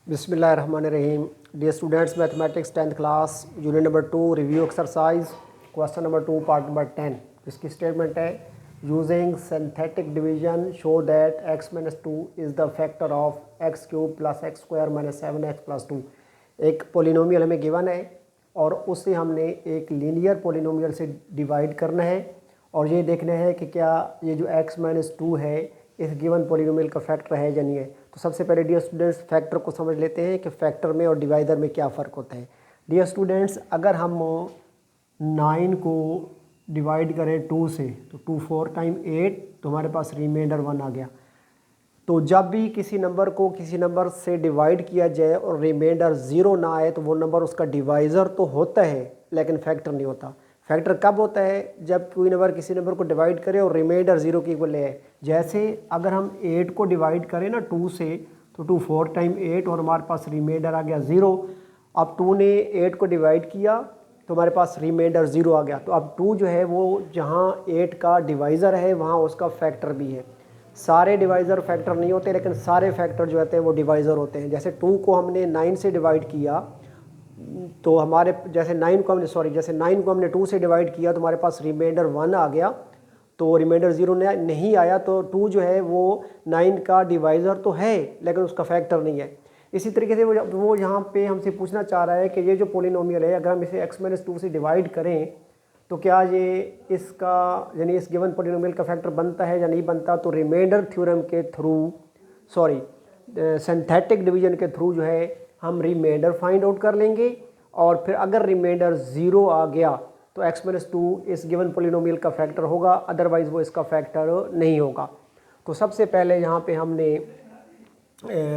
बिस्मिल्लाहिर्रहमानिर्रहीम। Dear students, mathematics 10th class unit number 2 review exercise question number 2 part number 10। इसकी statement है using synthetic division show that x minus two is the factor of X cube plus X square minus 7x plus 2। एक polynomial हमें given है और उससे हमने एक linear polynomial से डिवाइड करना है और ये देखना है कि क्या ये जो x माइनस टू है इस गिवन पोलिनोमियल का फैक्टर है या नहीं है। तो सबसे पहले डियर स्टूडेंट्स फैक्टर को समझ लेते हैं कि फैक्टर में और डिवाइडर में क्या फ़र्क होता है। डियर स्टूडेंट्स, अगर हम 9 को डिवाइड करें 2 से तो 2 4 टाइम 8 तो हमारे पास रिमाइंडर 1 आ गया। तो जब भी किसी नंबर को किसी नंबर से डिवाइड किया जाए और रिमाइंडर 0 ना आए तो वो नंबर उसका डिवाइज़र तो होता है लेकिन फैक्टर नहीं होता। फैक्टर कब होता है? जब कोई नंबर किसी नंबर को डिवाइड करे और रिमाइंडर 0 के इक्वल है। जैसे अगर हम 8 को डिवाइड करें ना 2 से तो 2 4 टाइम 8 और हमारे पास रिमाइंडर आ गया 0। अब 2 ने 8 को डिवाइड किया तो हमारे पास रिमाइंडर 0 आ गया। तो अब 2 जो है वो जहाँ 8 का डिवाइज़र है वहाँ उसका फैक्टर भी है। सारे डिवाइज़र फैक्टर नहीं होते लेकिन सारे फैक्टर जो होते हैं वो डिवाइज़र होते हैं। जैसे 2 को हमने 9 से डिवाइड किया तो हमारे जैसे 9 को हमने 2 से डिवाइड किया तो हमारे पास रिमाइंडर 1 आ गया। तो रिमाइंडर 0 नहीं आया तो 2 जो है वो 9 का डिवाइज़र तो है लेकिन उसका फैक्टर नहीं है। इसी तरीके से वो यहाँ पे हमसे पूछना चाह रहा है कि ये जो पोलिनोमियल है अगर हम इसे x माइनस टू से डिवाइड करें तो क्या ये इसका यानी इस गिवन पोलिनोमियल का फैक्टर बनता है या नहीं बनता। तो रिमाइंडर थ्योरम के थ्रू सिंथेटिक डिवीजन के थ्रू जो है हम रिमाइंडर फाइंड आउट कर लेंगे और फिर अगर रिमाइंडर 0 आ गया तो x माइनस टू इस गिवन पोलिनोमियल का फैक्टर होगा, अदरवाइज़ वो इसका फैक्टर नहीं होगा। तो सबसे पहले यहाँ पे हमने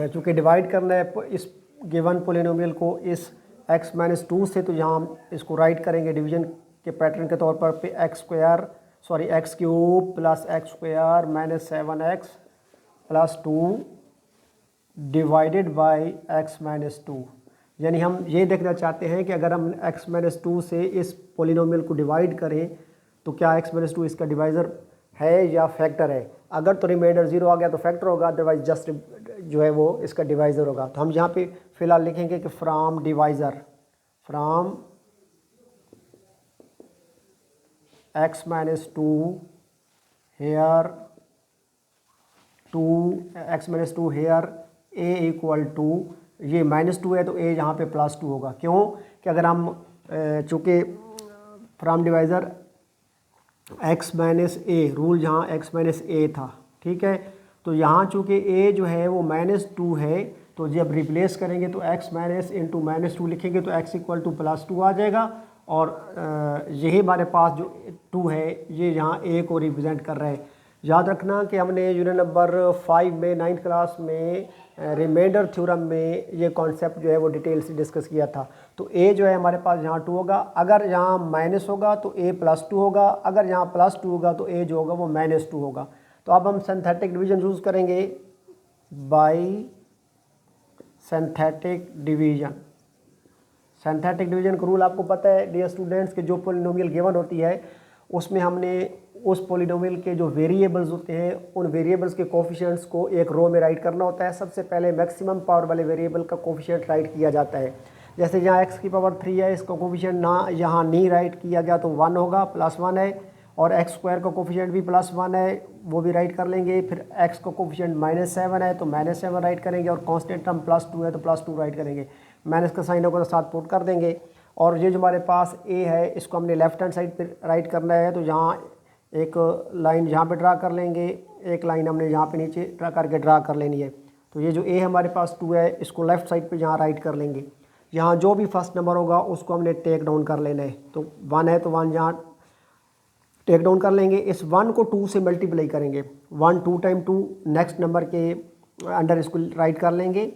चूँकि डिवाइड करना है इस गिवन पोलिनोमियल को इस x माइनस टू से, तो यहाँ हम इसको राइट करेंगे डिवीजन के पैटर्न के तौर पर पे x cube plus X square minus 7x plus 2 divided by x minus to. यानी हम ये देखना चाहते हैं कि अगर हम x माइनस टू से इस पोलिनोमियल को डिवाइड करें तो क्या x माइनस टू इसका डिवाइज़र है या फैक्टर है। अगर तो रिमाइंडर 0 आ गया तो फैक्टर होगा, अदरवाइज जस्ट जो है वो इसका डिवाइज़र होगा। तो हम यहाँ पे फिलहाल लिखेंगे कि from x minus two here a equal to ये -2 है तो a यहाँ पे +2 होगा। क्यों कि अगर हम चूँकि from divisor x minus a rule जहाँ x माइनस ए था, ठीक है, तो यहाँ चूँकि a जो है वो -2 है तो जब रिप्लेस करेंगे तो x माइनस इंटू -2 लिखेंगे तो x इक्वल टू +2 आ जाएगा और यही हमारे पास जो 2 है ये यहाँ a को रिप्रेजेंट कर रहा है। याद रखना कि हमने यूनिट नंबर 5 में 9th क्लास में रिमाइंडर थ्योरम में ये कॉन्सेप्ट जो है वो डिटेल से डिस्कस किया था। तो a जो है हमारे पास यहाँ 2 होगा, अगर यहाँ माइनस होगा तो a +2 होगा, अगर यहाँ +2 होगा तो a जो होगा वो -2 होगा। तो अब हम सिंथेटिक डिवीजन यूज़ करेंगे बाई सिंथेटिक डिवीजन का रूल आपको पता है डियर स्टूडेंट्स के जो पोलिनोमियल गिवन होती है उसमें हमने उस पोलिनोमियल के जो वेरिएबल्स होते हैं उन वेरिएबल्स के कोफिशिएंट्स को एक रो में राइट करना होता है। सबसे पहले मैक्सिमम पावर वाले वेरिएबल का कोफिशिएंट राइट किया जाता है। जैसे यहाँ x की पावर 3 है, इसका कोफिशिएंट ना यहाँ नहीं राइट किया गया तो 1 होगा, +1 है, और x स्क्वायर का कोफिशिएंट भी +1 है वो भी राइट कर लेंगे। फिर x का कोफिशिएंट -7 है तो -7 राइट करेंगे और कांस्टेंट टर्म +2 है तो +2 राइट करेंगे। माइनस का साइन होगा तो साथ पुट कर देंगे। और ये जो हमारे पास a है इसको हमने लेफ्ट हैंड साइड पर राइट करना है तो यहाँ एक लाइन यहाँ पे ड्रा कर लेंगे, एक लाइन हमने यहाँ पे नीचे ड्रा कर लेनी है। तो ये जो a हमारे पास 2 है इसको लेफ़्ट साइड पे यहाँ राइट कर लेंगे। यहाँ जो भी फर्स्ट नंबर होगा उसको हमने टेक डाउन कर लेना है। तो 1 है तो 1 यहाँ टेक डाउन कर लेंगे। इस 1 को 2 से मल्टीप्लाई करेंगे, 1 2 टाइम 2 नेक्स्ट नंबर के अंडर इसको राइट कर लेंगे।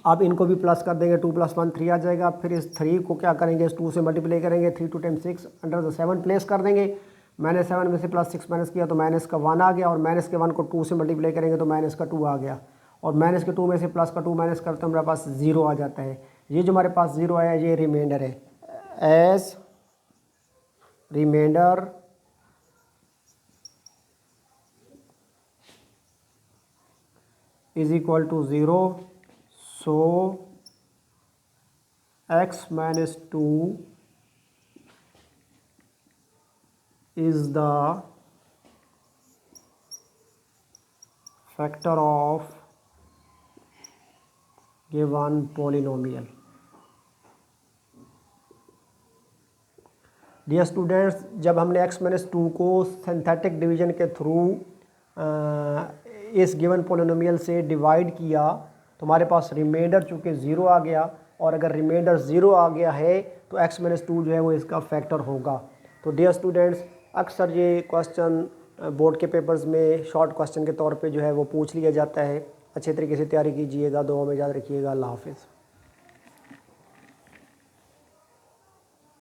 अब इनको भी प्लस कर देंगे, 2 + 1 3 आ जाएगा। फिर इस 3 को क्या करेंगे, इस 2 से मल्टीप्लाई करेंगे, 3 2 टाइम 6 अंडर द 7 प्लेस कर देंगे। -7 में से +6 माइनस किया तो माइनस का 1 आ गया और माइनस के 1 को 2 से मल्टीप्लाई करेंगे तो माइनस का 2 आ गया और माइनस के 2 में से प्लस का 2 माइनस करते हमारे पास 0 आ जाता है। ये जो हमारे पास 0 आया ये रिमाइंडर है। As reminder is equal to 0 so x minus 2 is the factor of given polynomial। Dear students, जब हमने x माइनस 2 को सिंथेटिक डिवीजन के थ्रू इस गिवन पोलिनोमियल से डिवाइड किया तो हमारे पास रिमाइंडर चूँकि ज़ीरो आ गया, और अगर रिमाइंडर ज़ीरो आ गया है तो x माइनस 2 जो है वो इसका फैक्टर होगा। तो डियर स्टूडेंट्स, अक्सर ये क्वेश्चन बोर्ड के पेपर्स में शॉर्ट क्वेश्चन के तौर पे जो है वो पूछ लिया जाता है। अच्छे तरीके से तैयारी कीजिएगा, दुआ में याद रखिएगा। अल्लाह हाफिज़।